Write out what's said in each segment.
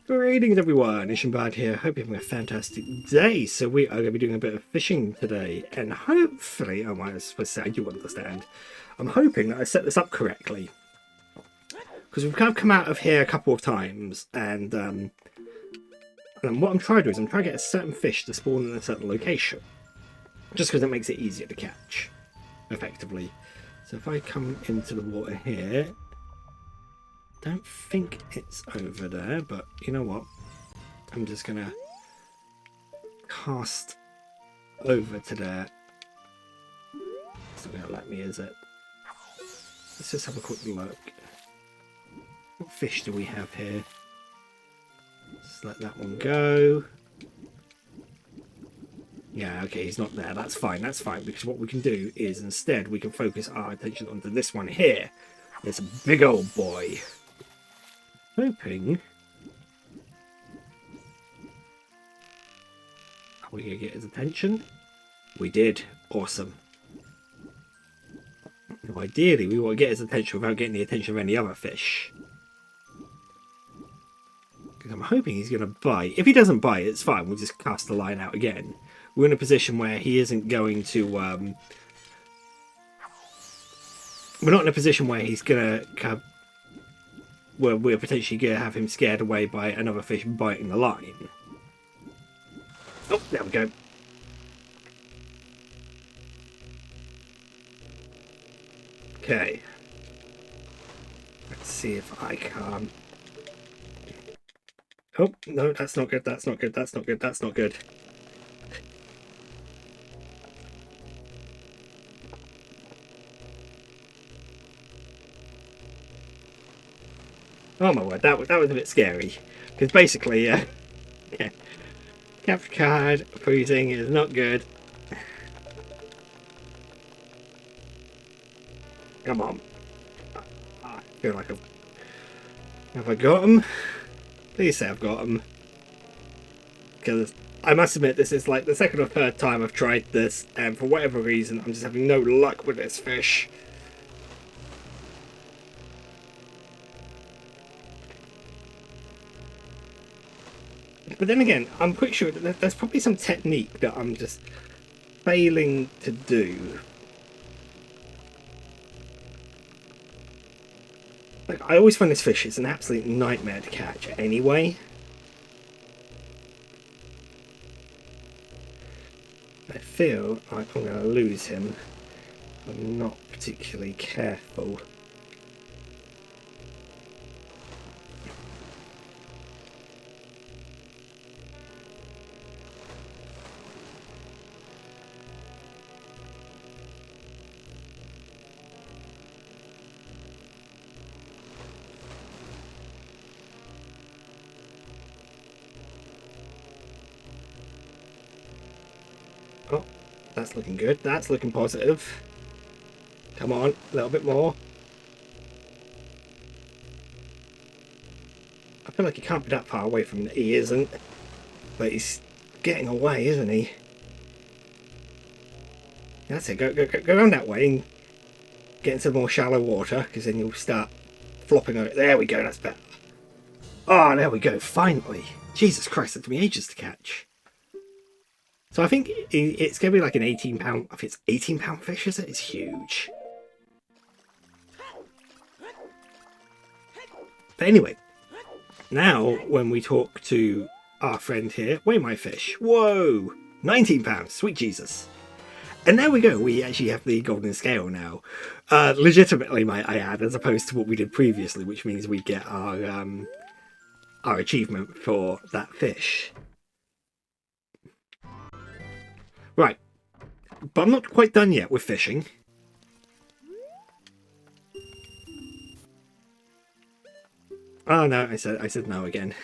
Greetings everyone, Ishinbad here. Hope you're having a fantastic day. So we are going to be doing a bit of fishing today, and hopefully, oh my, I was supposed to say you understand. I'm hoping that I set this up correctly, because we've kind of come out of here a couple of times, and what I'm trying to do is I'm trying to get a certain fish to spawn in a certain location, just because it makes it easier to catch, effectively. So if I come into the water here. Don't think it's over there, but you know what? I'm just gonna cast over to there. It's not gonna let me, is it? Let's just have a quick look. What fish do we have here? Just let that one go. Yeah, okay, he's not there. That's fine, because what we can do is instead we can focus our attention onto this one here. It's a big old boy. Hoping. Are we going to get his attention? We did. Awesome. Now, ideally, we want to get his attention without getting the attention of any other fish. Because I'm hoping he's going to bite. If he doesn't bite, it's fine. We'll just cast the line out again. We're in a position where he isn't going to... we're not in a position where he's going to... where we're potentially going to have him scared away by another fish biting the line. Oh, there we go. Okay. Let's see if I can... Oh, no, that's not good, that's not good, that's not good, that's not good. Oh my word, that was a bit scary. Because basically, yeah, capture card freezing is not good. Come on. I feel like have I got him? Please say I've got him. Because I must admit, this is like the second or third time I've tried this, and for whatever reason, I'm just having no luck with this fish. But then again, I'm pretty sure that there's probably some technique that I'm just failing to do. Like, I always find this fish is an absolute nightmare to catch anyway. I feel like I'm going to lose him if I'm not particularly careful. Oh, that's looking good. That's looking positive. Come on, a little bit more. I feel like he can't be that far away from it. He isn't. But he's getting away, isn't he? That's it. Go around that way and get into more shallow water, because then you'll start flopping over. There we go. That's better. Oh, there we go. Finally. Jesus Christ, that took me ages to catch. So I think it's going to be like an 18-pound... I think it's 18-pound fish, is it? It's huge. But anyway, now when we talk to our friend here, weigh my fish. Whoa! 19 pounds. Sweet Jesus. And there we go. We actually have the golden scale now. Legitimately, might I add, as opposed to what we did previously, which means we get our achievement for that fish. Right, but I'm not quite done yet with fishing. Oh no, I said no again.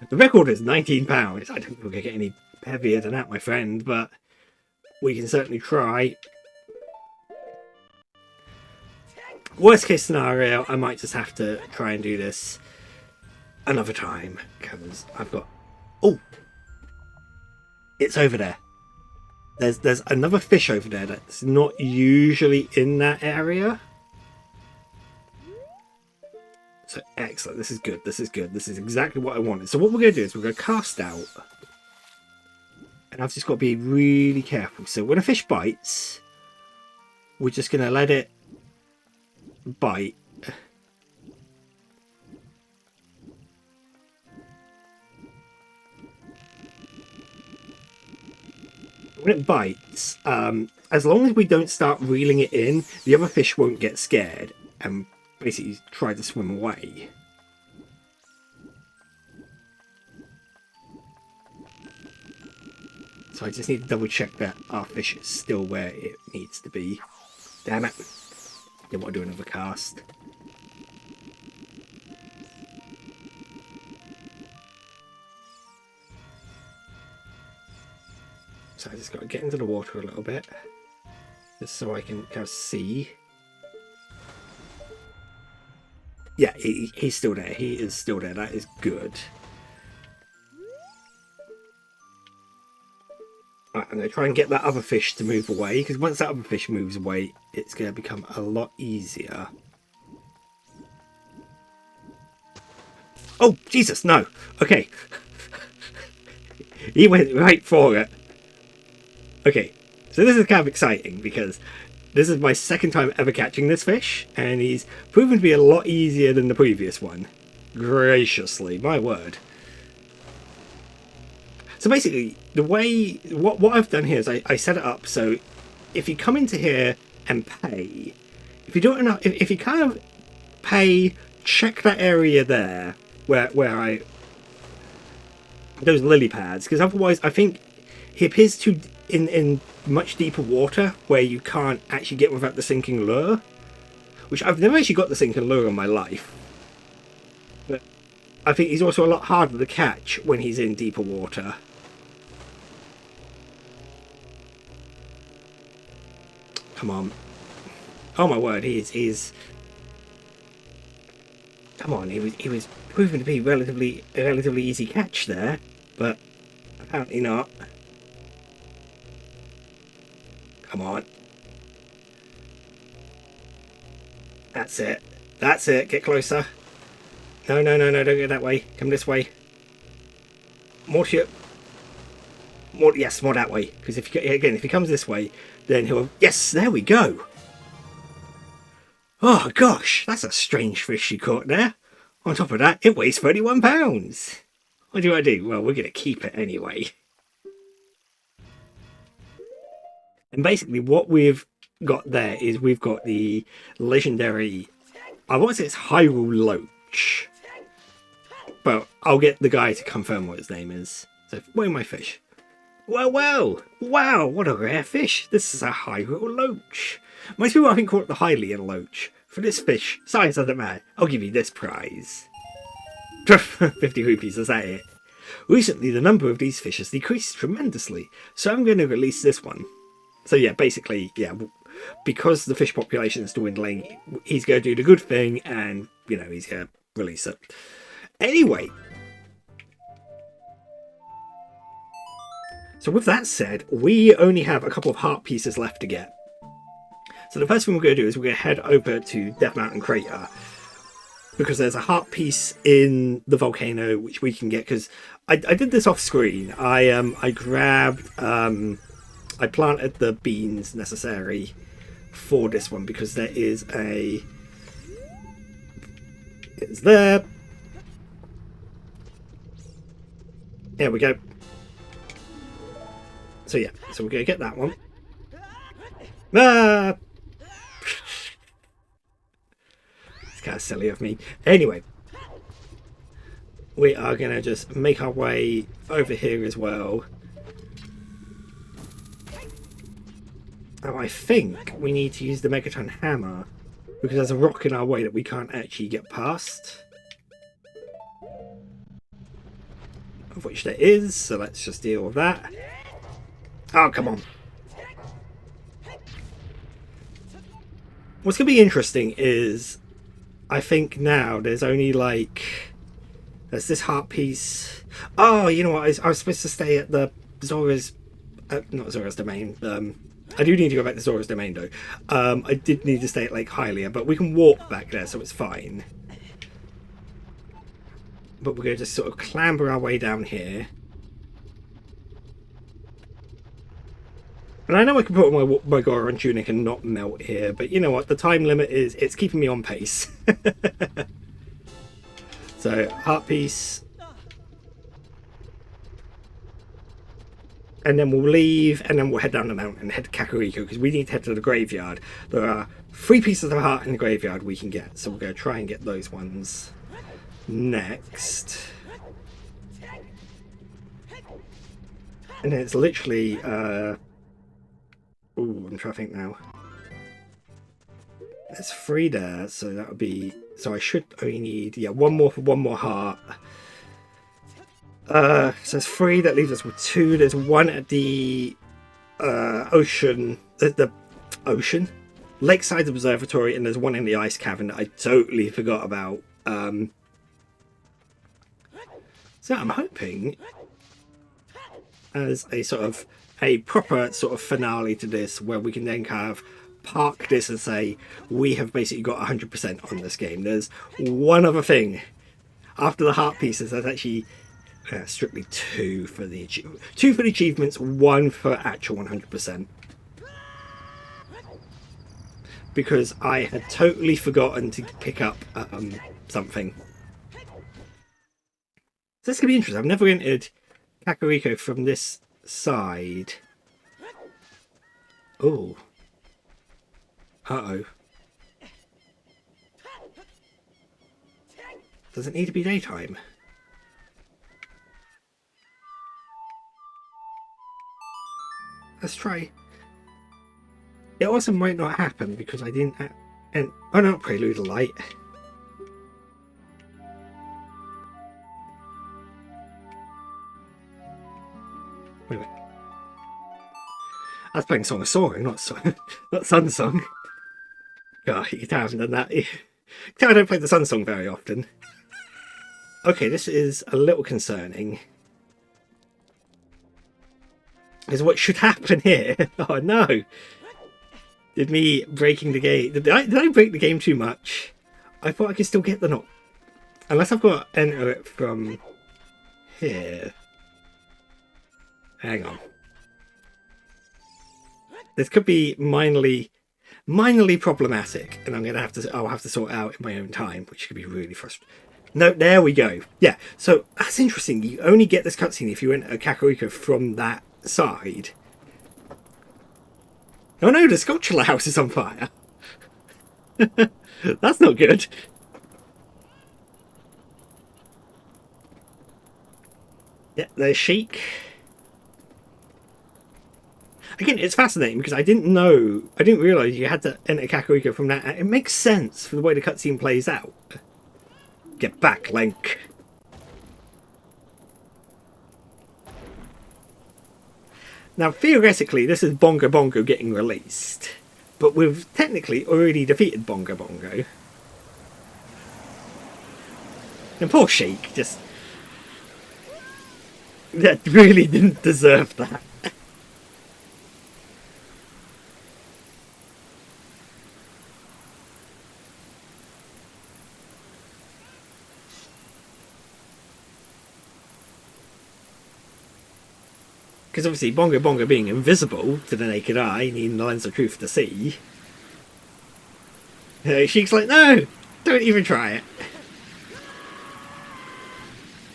The record is 19 pounds. I don't think we're going to get any heavier than that, my friend, but we can certainly try. Worst case scenario, I might just have to try and do this another time, because I've got... Oh! It's over there. There's another fish over there that's not usually in that area. So excellent. This is good. This is good. This is exactly what I wanted. So what we're going to do is we're going to cast out. And I've just got to be really careful. So when a fish bites, we're just going to let it bite. When it bites, as long as we don't start reeling it in, the other fish won't get scared and basically try to swim away. So I just need to double check that our fish is still where it needs to be. Damn it. Didn't want to do another cast. So I just got to get into the water a little bit, just so I can kind of see. Yeah, he's still there. He is still there. That is good. Right, I'm going to try and get that other fish to move away, because once that other fish moves away, it's going to become a lot easier. Oh, Jesus, no. Okay. He went right for it. Okay, so this is kind of exciting because this is my second time ever catching this fish, and he's proven to be a lot easier than the previous one. Graciously, my word. So basically, the way what I've done here is I set it up so if you come into here and pay, if you don't enough, if you kind of pay, check that area there where I those lily pads, because otherwise I think he appears to in much deeper water where you can't actually get without the sinking lure, which I've never actually got the sinking lure in my life, but I think he's also a lot harder to catch when he's in deeper water. Come on. Oh my word, he is come on, he was proven to be a relatively easy catch there, but apparently not. Come on. That's it. That's it. Get closer. No, no, no, no. Don't go that way. Come this way. More to you. More, yes, more that way. Because if he comes this way, then he'll... Yes, there we go. Oh, gosh. That's a strange fish you caught there. On top of that, it weighs 31 pounds. What do I do? Well, we're going to keep it anyway. And basically what we've got there is we've got the legendary, I want to say it's Hyrule Loach, but I'll get the guy to confirm what his name is. So, where are my fish? Well, well, wow, what a rare fish. This is a Hyrule Loach. Most people I think call it the Hylian Loach. For this fish, size doesn't matter, I'll give you this prize. 50 rupees, is that it? Recently the number of these fish has decreased tremendously, so I'm going to release this one. So yeah, basically, yeah, because the fish population is dwindling, he's going to do the good thing and, you know, he's going to release it. Anyway. So with that said, we only have a couple of heart pieces left to get. So the first thing we're going to do is we're going to head over to Death Mountain Crater, because there's a heart piece in the volcano which we can get, because I did this off screen. I grabbed... I planted the beans necessary for this one because there is a... It's there. There we go. So yeah, so we're going to get that one. Ah! It's kind of silly of me. Anyway. We are going to just make our way over here as well. Oh, I think we need to use the Megaton Hammer because there's a rock in our way that we can't actually get past. Of which there is, so let's just deal with that. Oh, come on. What's going to be interesting is, I think now there's only like... There's this heart piece. Oh, you know what? I was supposed to stay at the Zora's... not Zora's Domain. I do need to go back to Zora's Domain though. I did need to stay at Lake Hylia, but we can walk back there, so it's fine. but we're going to just sort of clamber our way down here. And I know I can put on my Goron tunic and not melt here, but you know what? The time limit is, it's keeping me on pace. So, heart piece. And then we'll leave, and then we'll head down the mountain and head to Kakariko, because we need to head to the graveyard. There are 3 pieces of heart in the graveyard we can get, so we're going to try and get those ones next. And then it's literally... Ooh, I'm trying to think now. There's 3 there, so that would be... So I should only need, yeah, 1 more for 1 more heart. So there's 3, that leaves us with 2. There's 1 at the ocean... the ocean? Lakeside Observatory, and there's 1 in the ice cavern that I totally forgot about. So I'm hoping, as a sort of a proper sort of finale to this, where we can then kind of park this and say we have basically got 100% on this game. There's one other thing after the heart pieces. There's actually strictly 2 for the 2 for the achievements, 1 for actual 100%, because I had totally forgotten to pick up something. So this could be interesting. I've never entered Kakariko from this side. Oh. Uh-oh. Does it need to be daytime? Let's try. It also might not happen because I didn't... And oh no, Prelude of Light. Wait a minute. I was playing Song of Soaring, not Sun Song. God, you haven't done that. I don't play the Sun Song very often. Okay, this is a little concerning. Is what should happen here. Oh no! Did me breaking the game? Did I break the game too much? I thought I could still get the knock. Unless I've got to enter it from here. Hang on. This could be minorly problematic, and I'll have to sort it out in my own time, which could be really frustrating. No, there we go. Yeah, so that's interesting. You only get this cutscene if you enter Kakariko from that side. Oh no, the sculptural house is on fire. That's not good. Yeah, there's Sheik. Again, it's fascinating because I didn't realise you had to enter Kakariko from that. It makes sense for the way the cutscene plays out. Get back, Lenk. Now, theoretically, this is Bongo Bongo getting released. But we've technically already defeated Bongo Bongo. And poor Sheik, just... that really didn't deserve that. Because obviously Bongo Bongo being invisible to the naked eye, needing the lens of truth to see. Sheik's like, no, don't even try it.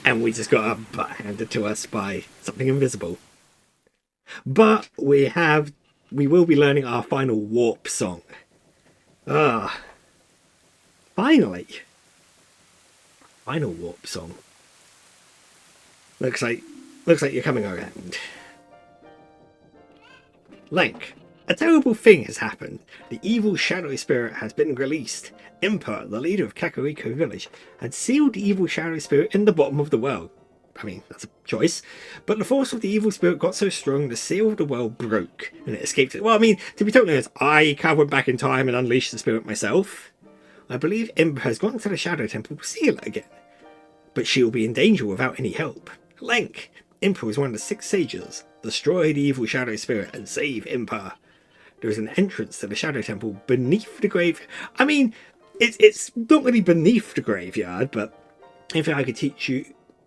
And we just got our butt handed to us by something invisible. But we will be learning our final warp song. Finally. Final warp song. Looks like you're coming around. Lenk, a terrible thing has happened. The evil shadow spirit has been released. Impa, the leader of Kakariko village, had sealed the evil shadow spirit in the bottom of the well. I mean, that's a choice. But the force of the evil spirit got so strong, the seal of the well broke, and it escaped it. Well, I mean, to be totally honest, I kind of went back in time and unleashed the spirit myself. I believe Impa has gone to the Shadow Temple to seal it again. But she will be in danger without any help. Lenk, Impa is one of the 6 sages. Destroy the evil shadow spirit and save Impa. There is an entrance to the Shadow Temple beneath the grave. I mean, it's not really beneath the graveyard, but anything I could teach you,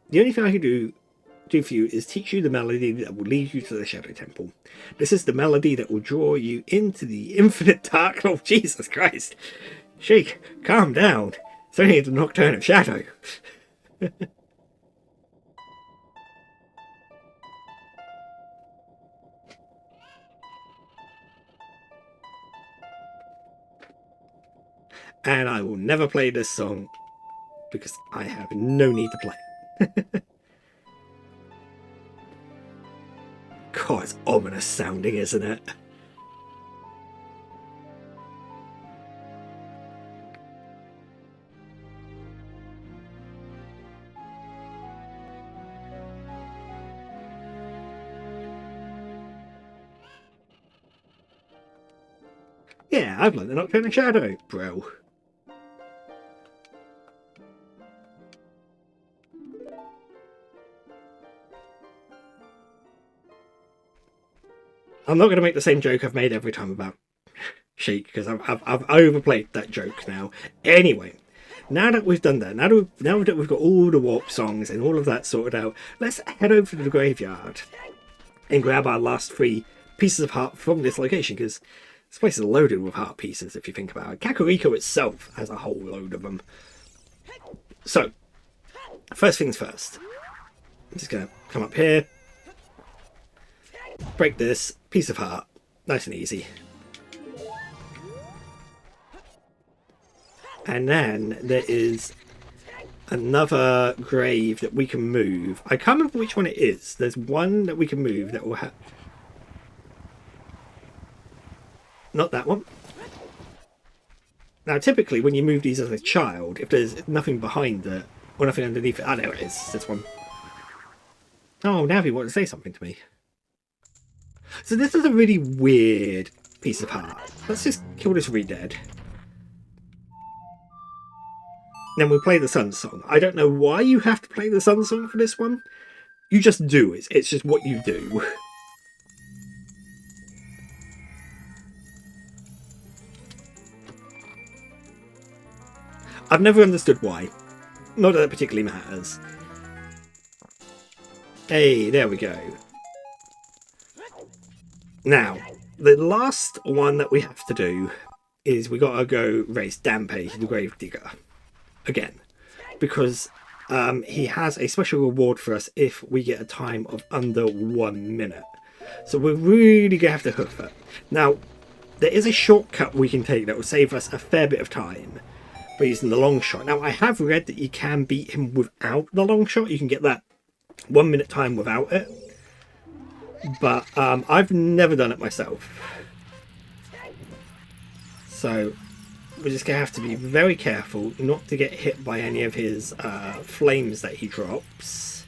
the only thing I could do for you is teach you the melody that will lead you to the Shadow Temple. This is the melody that will draw you into the infinite dark. Oh, Jesus Christ. Sheik, calm down. It's only the Nocturne of Shadow. And I will never play this song because I have no need to play it. God, it's ominous sounding, isn't it? Yeah, I've learned the Nocturne of Shadow, bro. I'm not going to make the same joke I've made every time about Sheik, because I've overplayed that joke now. Anyway, now that we've done that, now that we've got all the warp songs and all of that sorted out, let's head over to the graveyard and grab our last 3 pieces of heart from this location, because this place is loaded with heart pieces if you think about it. Kakariko itself has a whole load of them. So, first things first. I'm just going to come up here, break this piece of heart, nice and easy. And then there is another grave that we can move. I can't remember which one it is. There's one that we can move that will have... Not that one. Now, typically, when you move these as a child, if there's nothing behind it, or nothing underneath it... Ah, there it is. This one. Oh, Navi wanted to say something to me. So this is a really weird piece of heart. Let's just kill this re-dead. Then we play the Sun Song. I don't know why you have to play the Sun Song for this one. You just do it. It's just what you do. I've never understood why. Not that it particularly matters. Hey, there we go. Now, the last one that we have to do is we gotta go race Dampe, the Grave Digger. Again, because he has a special reward for us if we get a time of under 1 minute. So we're really going to have to hoof it. Now, there is a shortcut we can take that will save us a fair bit of time by using the long shot. Now, I have read that you can beat him without the long shot. You can get that 1 minute time without it. But I've never done it myself. So we're just going to have to be very careful not to get hit by any of his flames that he drops.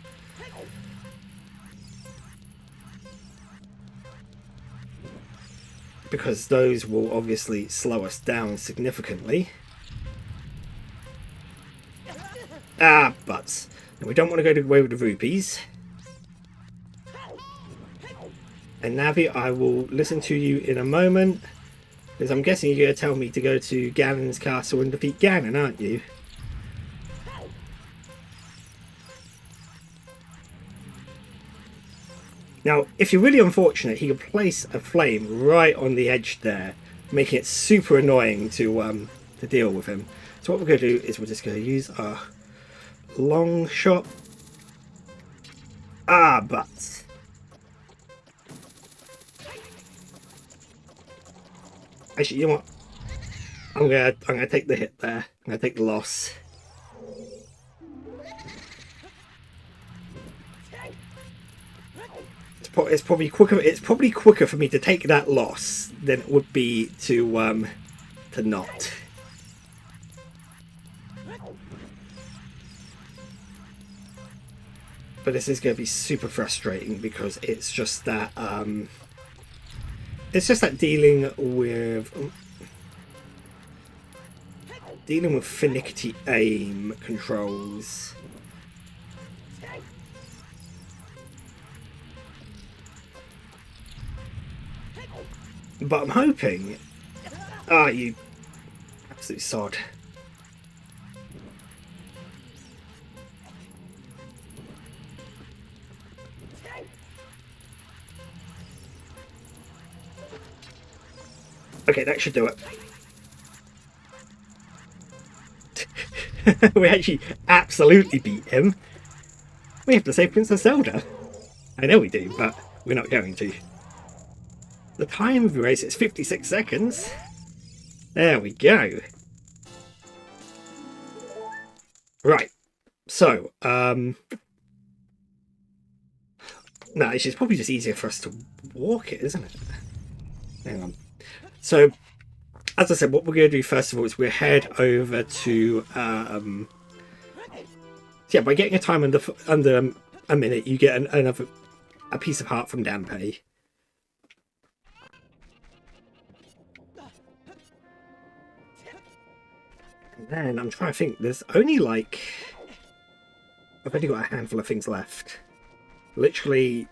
Because those will obviously slow us down significantly. Ah, butts. And we don't want to go away with the rupees. And Navi, I will listen to you in a moment. Because I'm guessing you're going to tell me to go to Ganon's castle and defeat Ganon, aren't you? Now, if you're really unfortunate, he can place a flame right on the edge there, making it super annoying to deal with him. So what we're going to do is we're just going to use our long shot. Ah, but... Actually, you know what? I'm gonna take the hit there. I'm gonna take the loss. It's probably quicker. It's probably quicker for me to take that loss than it would be to not. But this is going to be super frustrating because it's just that. It's just that dealing with finicky aim controls. But I'm hoping... Ah, you absolute sod. Okay, that should do it. We actually absolutely beat him. We have to save Princess Zelda. I know we do, but we're not going to. The time of the race is 56 seconds. There we go. Right. So, no, it's probably just easier for us to walk it, isn't it? Hang on. So, as I said, what we're going to do first of all is we'll head over to yeah, by getting a time under a minute, you get a piece of heart from Dampe. And then I'm trying to think. There's only like I've only got a handful of things left. Literally,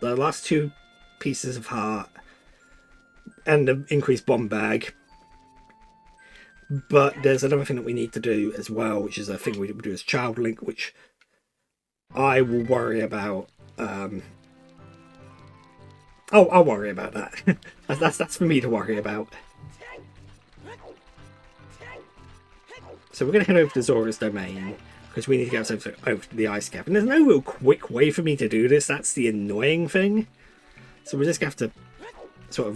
the last two pieces of heart and the increased bomb bag. But there's another thing that we need to do as well, which is a thing we do as child link, which I will worry about. I'll worry about that. that's for me to worry about. So we're going to head over to Zora's Domain because we need to get ourselves over to the ice cavern. There's no real quick way for me to do this. That's the annoying thing. So we're just going to have to sort of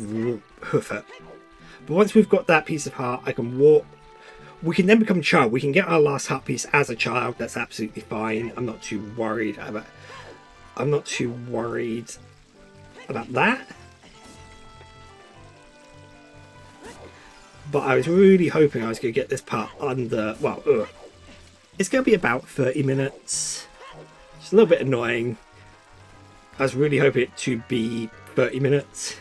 hoof it. But once we've got that piece of heart, I can walk. We can then become a child. We can get our last heart piece as a child. That's absolutely fine. I'm not too worried about. I'm not too worried about that. But I was really hoping I was going to get this part under. Well, it's going to be about 30 minutes. It's a little bit annoying. I was really hoping it to be 30 minutes.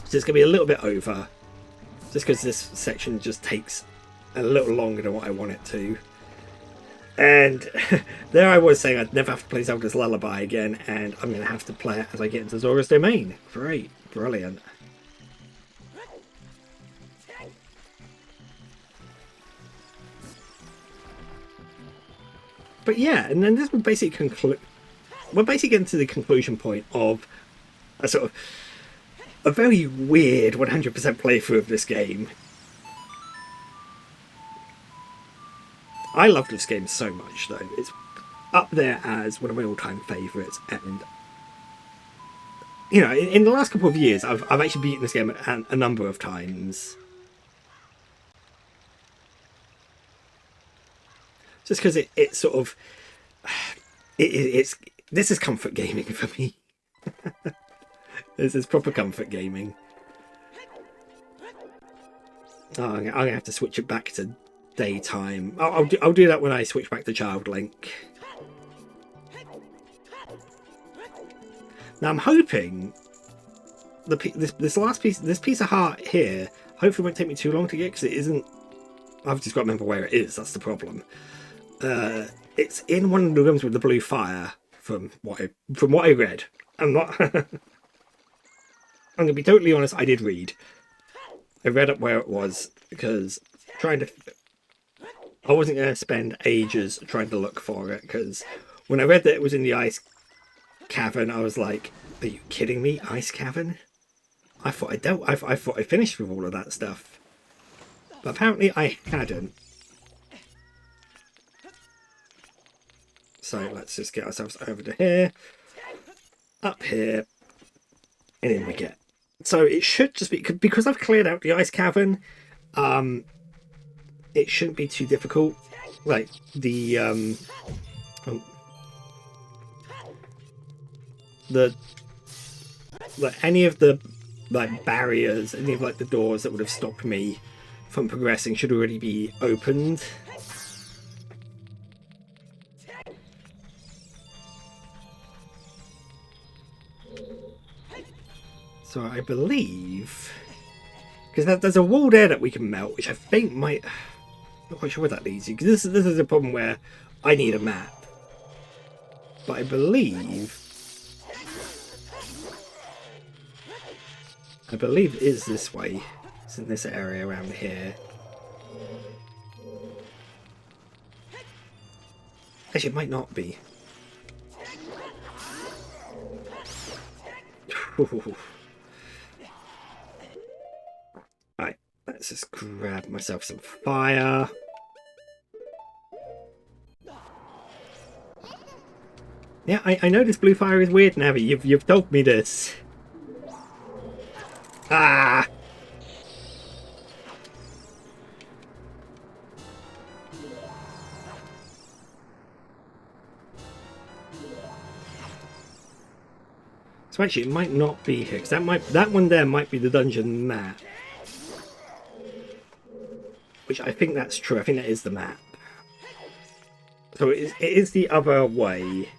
So it's going to be a little bit over. Just because this section just takes a little longer than what I want it to. And there I was saying I'd never have to play Zelda's Lullaby again, and I'm going to have to play it as I get into Zora's Domain. Great. Brilliant. But yeah, and then this will basically we're basically getting to the conclusion point of a sort of a very weird 100% playthrough of this game. I love this game so much, though. It's up there as one of my all-time favourites, and you know, in the last couple of years, I've actually beaten this game a number of times. Just because it's sort of this is comfort gaming for me. This is proper comfort gaming. Oh, I'm gonna have to switch it back to daytime. I'll do that when I switch back to Child Link. Now I'm hoping this last piece, this piece of heart here, hopefully won't take me too long to get because it isn't. I've just got to remember where it is. That's the problem. It's in one of the rooms with the blue fire. From what I read, I'm not. I'm gonna be totally honest. I did read. I read up where it was because I wasn't gonna spend ages trying to look for it because when I read that it was in the ice cavern, I was like, "Are you kidding me? Ice cavern?" I thought I thought I finished with all of that stuff, but apparently I hadn't. So let's just get ourselves over to here, up here, and in we get. So it should just be, because I've cleared out the ice cavern, it shouldn't be too difficult. Like the like any of the like barriers, any of like the doors that would have stopped me from progressing should already be opened. So I believe, because there's a wall there that we can melt, which I think might. Not quite sure where that leads you, because this is a problem where I need a map. But I believe it is this way. It's in this area around here. Actually, it might not be. Right, let's just grab myself some fire. Yeah, I know this blue fire is weird, Navi. You've told me this. Ah! So actually, it might not be here, because that one there might be the dungeon map. Which I think that's true. I think that is the map. So it is the other way.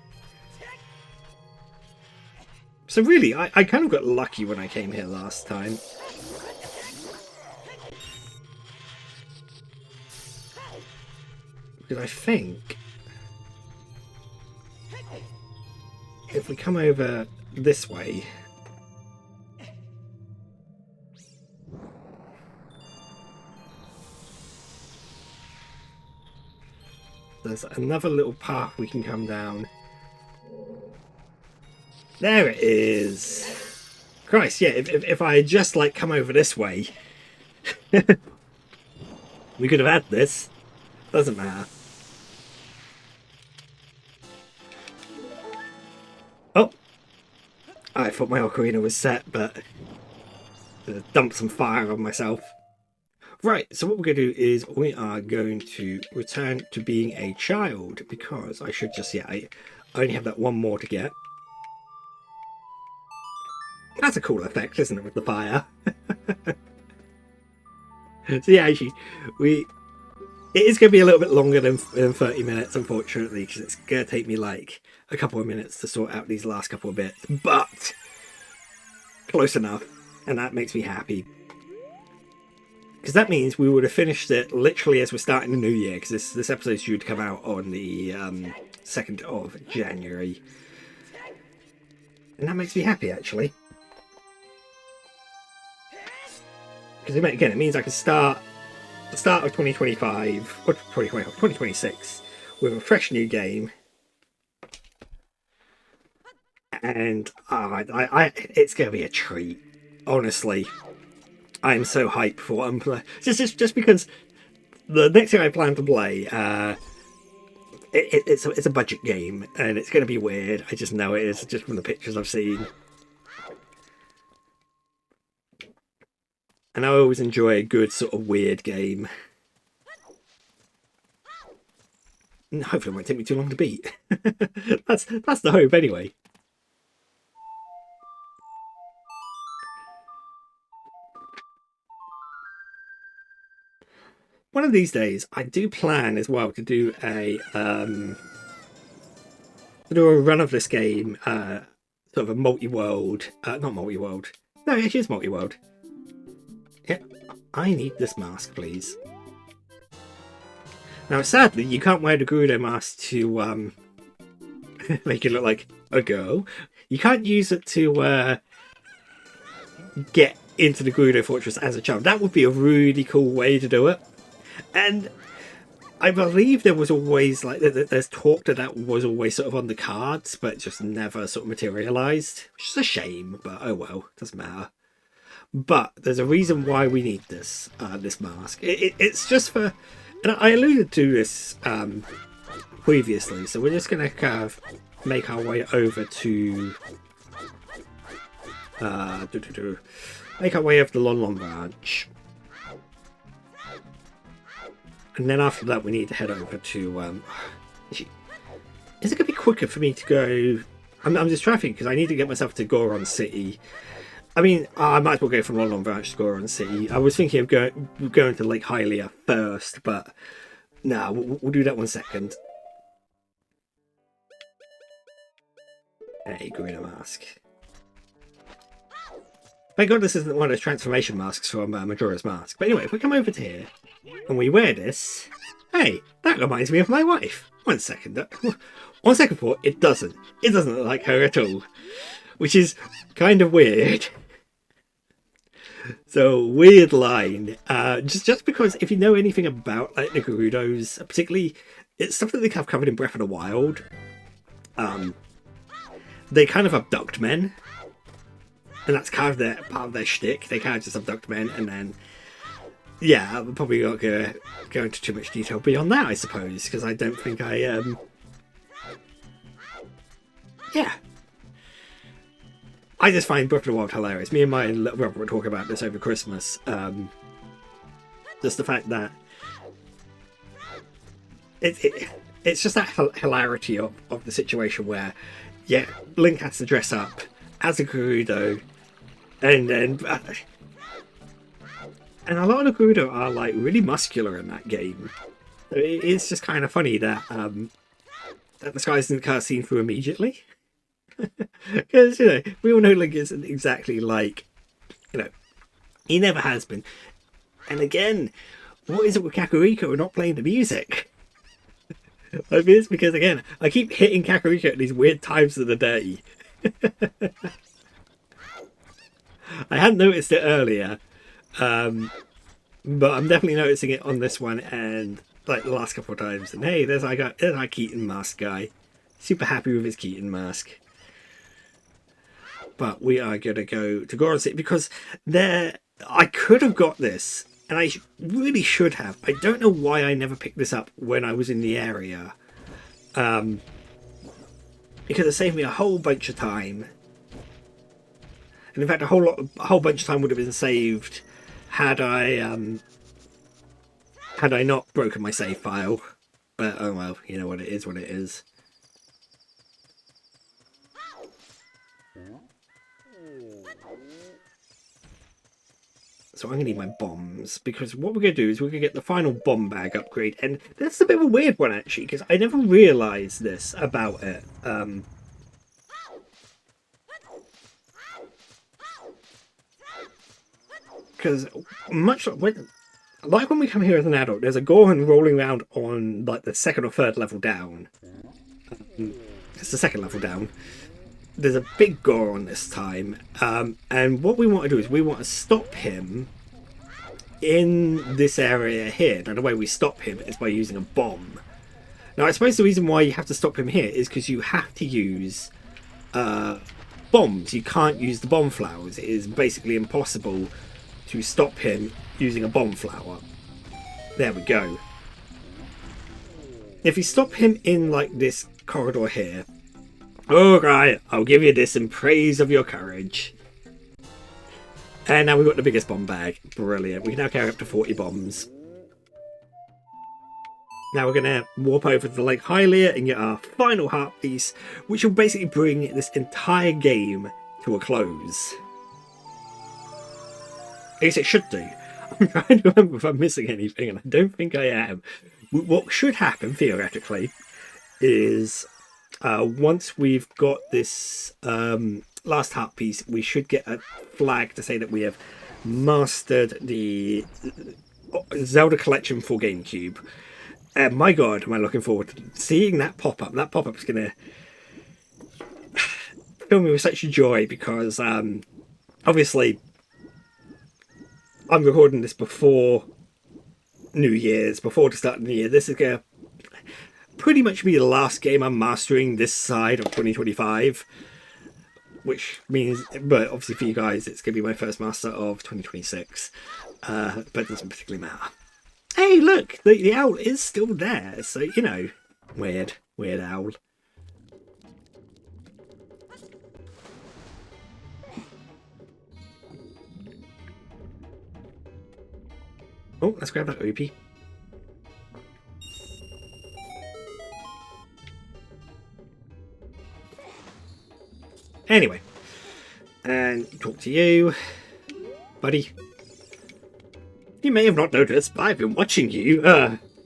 So really, I kind of got lucky when I came here last time. Because I think if we come over this way, there's another little path we can come down. There it is. Christ, yeah, if I had just like come over this way, we could have had this. Doesn't matter. Oh, I thought my ocarina was set, but dumped some fire on myself. Right, so what we're going to do is we are going to return to being a child, because I should just, yeah, I only have that one more to get. That's a cool effect, isn't it, with the fire? So yeah, actually, it is going to be a little bit longer than 30 minutes, unfortunately, because it's going to take me like a couple of minutes to sort out these last couple of bits, but close enough, and that makes me happy. Because that means we would have finished it literally as we're starting the new year, because this episode is due to come out on the 2nd of January. And that makes me happy, actually. Because again, it means I can start the start of 2025, or 2026, with a fresh new game. And it's going to be a treat, honestly. I'm so hyped for what I'm playing. Just because the next thing I plan to play, it's a budget game, and it's going to be weird. I just know it is, just from the pictures I've seen. And I always enjoy a good sort of weird game. And hopefully it won't take me too long to beat. That's the hope anyway. One of these days, I do plan as well to do a run of this game, sort of a multi-world, not multi-world. No, it is multi-world. Yeah, I need this mask, please. Now, sadly, you can't wear the Gerudo mask to make it look like a girl. You can't use it to get into the Gerudo Fortress as a child. That would be a really cool way to do it. And I believe there was always, like, there's talk that was always sort of on the cards, but just never sort of materialised. Which is a shame, but oh well, doesn't matter. But there's a reason why we need this mask. It's just for, and I alluded to this previously, so we're just going to kind of make our way over to make our way over the Lon branch. And then after that, we need to head over to... is it going to be quicker for me to go... I'm just trying to think, because I need to get myself to Goron City. I mean, I might as well go from Lon Branch to Goron City. I was thinking of going to Lake Hylia first, but... No, we'll do that one second. Hey, Garena Mask. Thank God this isn't one of those transformation masks from Majora's Mask. But anyway, if we come over to here, and we wear this... Hey, that reminds me of my wife. One second thought, it doesn't. It doesn't look like her at all. Which is kind of weird. So, weird line. Just because if you know anything about like the Gerudos, particularly, it's stuff that they have covered in Breath of the Wild. They kind of abduct men. and that's kind of part of their shtick. They kind of just abduct men, and then yeah, I'm probably not gonna go into too much detail beyond that, I suppose, because I don't think I yeah. I just find Breath of the Wild hilarious. Me and my little brother were talking about this over Christmas. Just the fact that it's just that hilarity of the situation where, yeah, Link has to dress up as a Gerudo, and then and a lot of the Gerudo are like really muscular in that game. It's just kind of funny that that this guy isn't kind of seen through immediately. Because, you know, we all know Link isn't exactly like, you know, he never has been. And again, what is it with Kakariko? We're not playing the music. I mean, it's because, again, I keep hitting Kakariko at these weird times of the day. I hadn't noticed it earlier, but I'm definitely noticing it on this one and like the last couple of times. And hey, there's our Keaton mask guy. Super happy with his Keaton mask. But we are going to go to Goron City because I could have got this, and I really should have. I don't know why I never picked this up when I was in the area. Because it saved me a whole bunch of time. And in fact, a whole bunch of time would have been saved had I not broken my save file. But oh well, you know what it is. What it is. So I'm going to need my bombs, because what we're going to do is we're going to get the final bomb bag upgrade, and that's a bit of a weird one actually, because I never realised this about it. Because much like when we come here as an adult, there's a Goron rolling around on like the second or third level down. It's the second level down. There's a big Goron this time, and what we want to do is we want to stop him in this area here. Now the way we stop him is by using a bomb. Now I suppose the reason why you have to stop him here is because you have to use bombs. You can't use the bomb flowers. It is basically impossible to stop him using a bomb flower. There we go. If you stop him in like this corridor here, all right, I'll give you this in praise of your courage. And now we've got the biggest bomb bag. Brilliant. We can now carry up to 40 bombs. Now we're going to warp over to the Lake Hylia and get our final heart piece, which will basically bring this entire game to a close. At least it should do. I'm trying to remember if I'm missing anything, and I don't think I am. What should happen, theoretically, is once we've got this last heart piece, we should get a flag to say that we have mastered the Zelda collection for GameCube. And my god, am I looking forward to seeing that pop up. That pop up is going to fill me with such joy because obviously I'm recording this before New Year's, before the start of the year. This is going to pretty much be the last game I'm mastering this side of 2025. Which means, but obviously for you guys, it's going to be my first master of 2026. But it doesn't particularly matter. Hey, look! The owl is still there, so, you know, weird owl. Oh, let's grab that Opie. Anyway, and talk to you, buddy. You may have not noticed, but I've been watching you.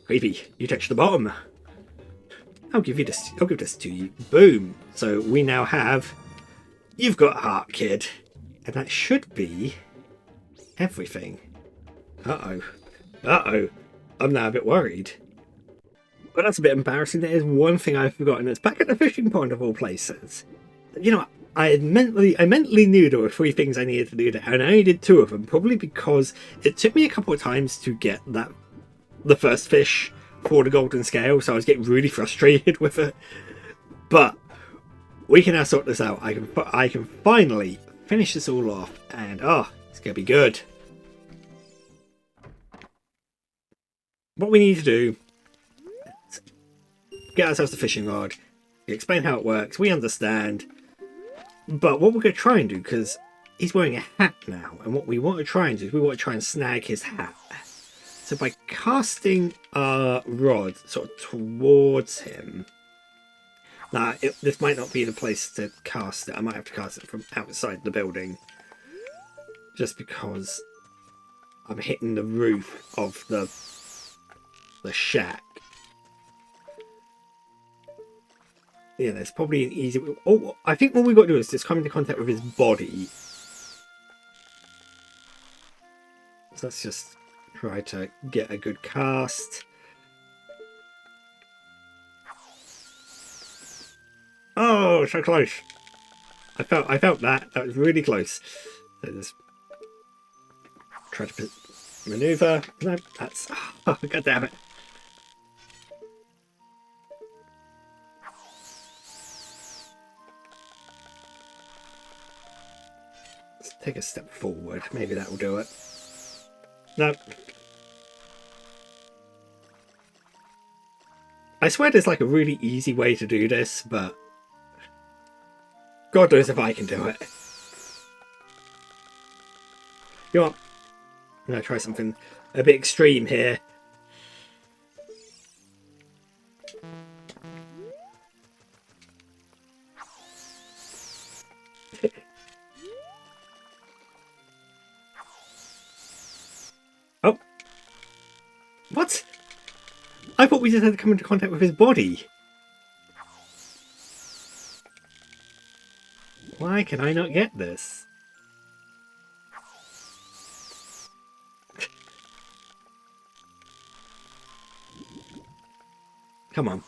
Creepy, you touched the bottom. I'll give this to you. Boom. So we now have, you've got heart, kid. And that should be everything. Uh-oh. I'm now a bit worried. But that's a bit embarrassing. There is one thing I've forgotten. It's back at the fishing pond of all places. You know, I mentally knew there were 3 things I needed to do there, and I only did 2 of them, probably because it took me a couple of times to get the first fish for the golden scale, so I was getting really frustrated with it. But we can now sort this out. I can finally finish this all off, and oh, it's gonna be good. What we need to do is get ourselves the fishing rod, explain how it works, we understand, but what we're going to try and do, because he's wearing a hat now, and what we want to try and do is we want to try and snag his hat. So by casting our rod sort of towards him, now this might not be the place to cast it, I might have to cast it from outside the building, just because I'm hitting the roof of the shack. Yeah, there's probably an easy... Oh, I think what we've got to do is just come into contact with his body. So let's just try to get a good cast. Oh, so close. I felt that. That was really close. So just try to maneuver. No, that's... Oh, God damn it. Take a step forward. Maybe that will do it. No. I swear there's like a really easy way to do this, but God knows if I can do it. You know what? I'm going to try something a bit extreme here. Oh. What? I thought we just had to come into contact with his body. Why can I not get this? Come on.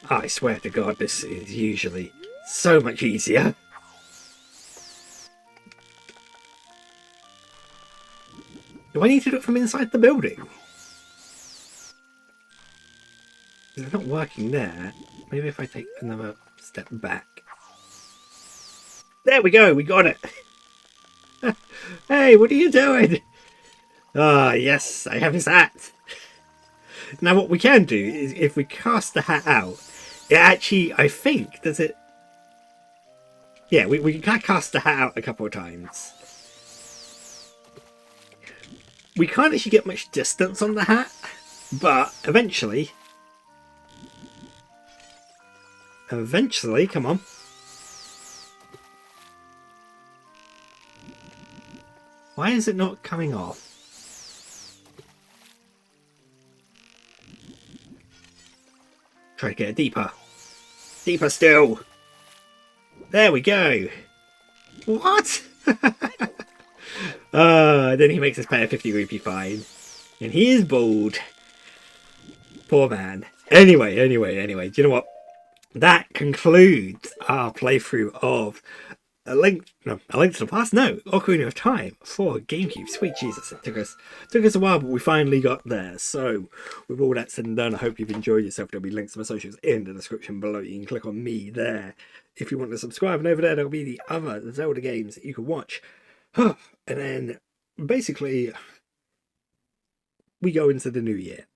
I swear to God, this is usually so much easier. Do I need to do it from inside the building? It's not working there. Maybe if I take another step back. There we go, we got it. Hey, what are you doing? Ah, yes, I have his hat. Now what we can do is if we cast the hat out, it actually, I think, does it... Yeah, we can cast the hat out a couple of times. We can't actually get much distance on the hat, but eventually, come on. Why is it not coming off? Try to get it deeper. Deeper still. There we go. What? Then he makes us pay a 50 rupee fine. And he is bald. Poor man. Anyway. Do you know what? That concludes our playthrough of A Link to the Past? No, Ocarina of Time for GameCube. Sweet Jesus, it took us a while, but we finally got there. So, with all that said and done, I hope you've enjoyed yourself. There'll be links to my socials in the description below. You can click on me there if you want to subscribe, and over there there'll be the other Zelda games that you can watch. And then, basically, we go into the new year.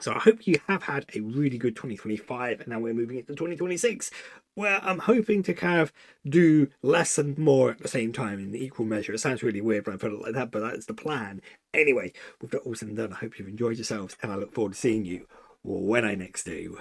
So I hope you have had a really good 2025, and now we're moving into 2026, where I'm hoping to kind of do less and more at the same time in equal measure. It sounds really weird when I put it like that, but that's the plan. Anyway, with that all said and done, I hope you've enjoyed yourselves, and I look forward to seeing you when I next do.